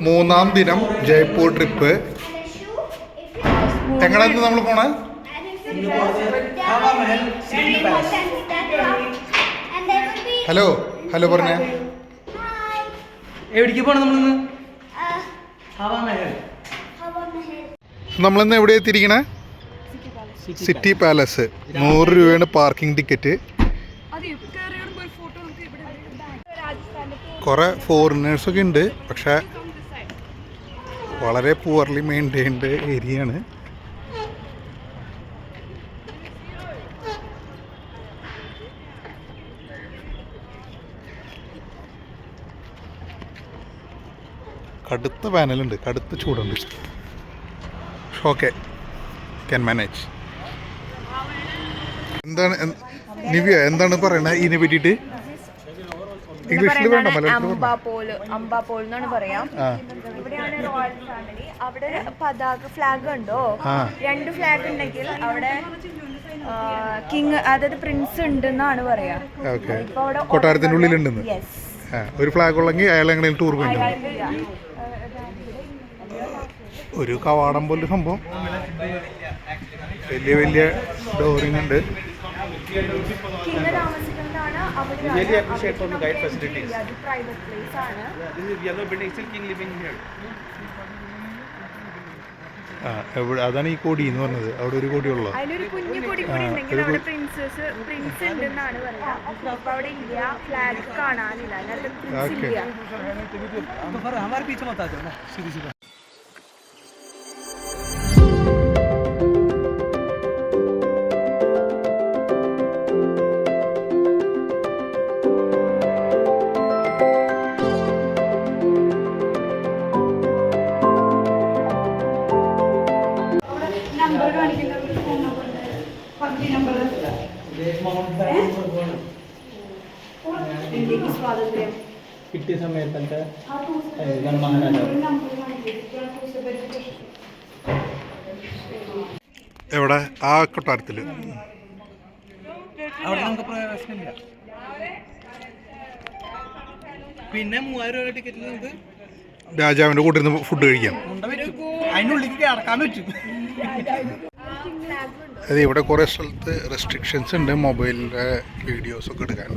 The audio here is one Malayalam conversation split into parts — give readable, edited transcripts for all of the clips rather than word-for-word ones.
മൂന്നാം ദിനം ജയ്പൂർ ട്രിപ്പ്. എങ്ങനെയാണ് നമ്മൾ പോണേ? ഹലോ ഹലോ പറഞ്ഞേ. എവിടേക്ക് പോണം നമ്മളിന്ന്? നമ്മളിന്ന് എവിടെ എത്തിയിരിക്കണേ? City palace. 100 രൂപയാണ് പാർക്കിംഗ് ടിക്കറ്റ്. കുറേ ഫോറിനേഴ്സൊക്കെ ഉണ്ട്, പക്ഷേ വളരെ പുവർലി മെയിൻറ്റൈൻഡ് ഏരിയ ആണ്. കടുത്ത വേനലുണ്ട്, കടുത്ത ചൂടുണ്ട്. Okay, can manage. എന്താണ് നിവ്യ എന്താണ് പറയണത് ഇതിനെ പറ്റിയിട്ട്? ഇംഗ്ലീഷിൽ വേണ്ട, അംബാപോൾ എന്നാണ് പറയാം. ഇവിടെയാണ് റോയൽ ഫാമിലി. അവിടെ പതാക ഫ്ലാഗ് ഉണ്ടോ? 2 ഫ്ലാഗ് ഉണ്ടെങ്കിൽ അവിടെ കിങ്, അതായത് പ്രിൻസ് ഉണ്ടെന്നാണ് പറയാ. കൊട്ടാരത്തിന്റെ ഉള്ളിലുണ്ടെന്ന്. ഒരു ഫ്ലാഗ് ഉള്ളെങ്കിൽ അയാൾ എങ്ങനെ ടൂർ പോയി. ഒരു കവാടം പോലെ സംഭവം, വലിയ വലിയ ഡോറിങ് ഉണ്ട്. അതാണ് ഈ കൊടി എന്ന് പറഞ്ഞത്. അവിടെ ഒരു കൊടി ഉള്ളു. അതിലൊരു കുഞ്ഞു കൊടി കൂടി ഉണ്ടെങ്കിൽ അവിടെ പ്രിൻസ് ഉണ്ടെന്നാണ് പറയാ. അപ്പൊ അവിടെ ഇല്ല, ഫ്ലാഗ് കാണാനില്ല. കിട്ടിയ സമയത്തൊക്കെ മഹാരാജാവ് എവിടെ? ആ കൊട്ടാരത്തില്. അവിടെ നമുക്ക് പ്രവേശനമില്ല. പിന്നെ 3000 രൂപ ടിക്കറ്റിൽ നമുക്ക് രാജാവിന്റെ കൂട്ടിൽ നിന്ന് ഫുഡ് കഴിക്കാം. അതിനുള്ളിൽ കിടക്കാൻ പറ്റും. അത് ഇവിടെ കുറേ സ്ഥലത്ത് റെസ്ട്രിക്ഷൻസ് ഉണ്ട് മൊബൈലിൻ്റെ വീഡിയോസൊക്കെ എടുക്കാൻ.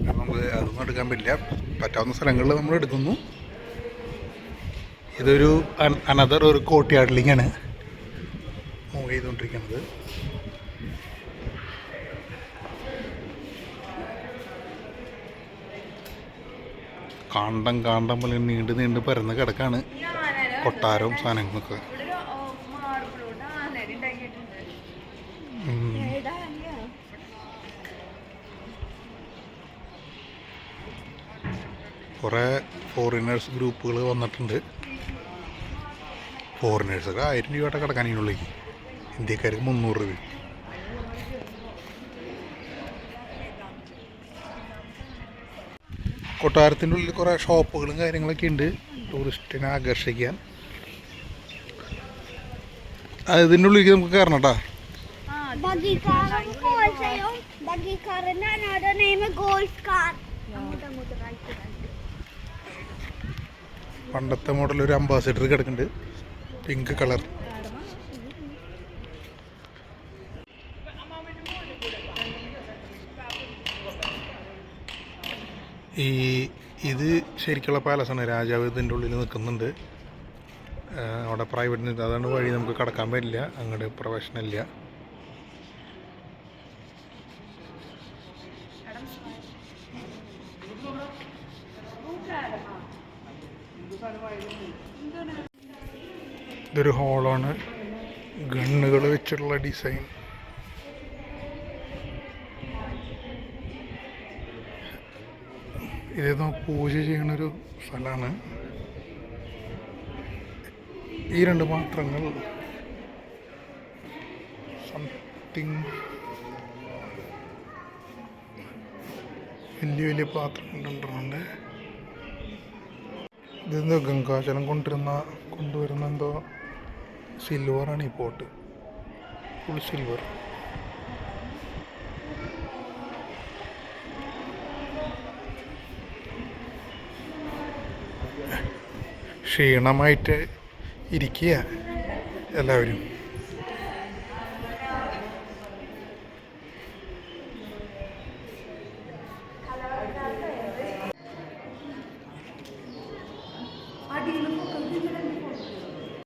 നമുക്ക് അതൊന്നും എടുക്കാൻ പറ്റില്ല. പറ്റാവുന്ന സ്ഥലങ്ങളിൽ നമ്മൾ എടുക്കുന്നു. ഇതൊരു അനദർ ഒരു കോർട്ട്യാർഡിലേക്കാണ് മൂവ് ചെയ്തുകൊണ്ടിരിക്കുന്നത്. കാണ്ടം പോലെ നീണ്ട് പരന്ന് കിടക്കാണ് കൊട്ടാരവും സാധനങ്ങളൊക്കെ. കുറേ ഫോറിനേഴ്സ് ഗ്രൂപ്പുകൾ വന്നിട്ടുണ്ട്. ഫോറിനേഴ്സൊക്കെ 1000 രൂപയുടെ കിടക്കാൻ ഇതിനുള്ളിലേക്ക്, ഇന്ത്യക്കാർക്ക് 300 രൂപ. കൊട്ടാരത്തിൻ്റെ ഉള്ളിൽ കുറേ ഷോപ്പുകളും കാര്യങ്ങളൊക്കെ ഉണ്ട് ടൂറിസ്റ്റിനെ ആകർഷിക്കാൻ. ഇതിൻ്റെ ഉള്ളിലേക്ക് നമുക്ക് കയറണം കേട്ടോ. പണ്ടത്തെ മോഡൽ ഒരു അംബാസിഡർ കിടക്കുന്നുണ്ട്, പിങ്ക് കളർ. ഇത് ശരിക്കുള്ള പാലസാണ്. രാജാവ് ഇതിൻ്റെ ഉള്ളിൽ നിൽക്കുന്നുണ്ട്. അവിടെ പ്രൈവറ്റ്, അതാണ് വഴി. നമുക്ക് കടക്കാൻ പറ്റില്ല, അങ്ങോട്ട് പ്രവേശനമില്ല. ഇതൊരു ഹാളാണ്, ഗണ്ണുകൾ വെച്ചിട്ടുള്ള ഡിസൈൻ. ഇതേതോ പൂജ ചെയ്യണൊരു സ്ഥലമാണ്. ഈ 2 പാത്രങ്ങൾ സംതിങ് വലിയ പാത്രങ്ങളുണ്ട്. ഇതെന്തോ ഗംഗാജലം കൊണ്ടുവരുന്ന എന്തോ സിൽവറാണ് ഈ പോട്ട്, ഫുൾ സിൽവർ. ക്ഷീണമായിട്ട് ഇരിക്കുക എല്ലാവരും. അടിയിൽ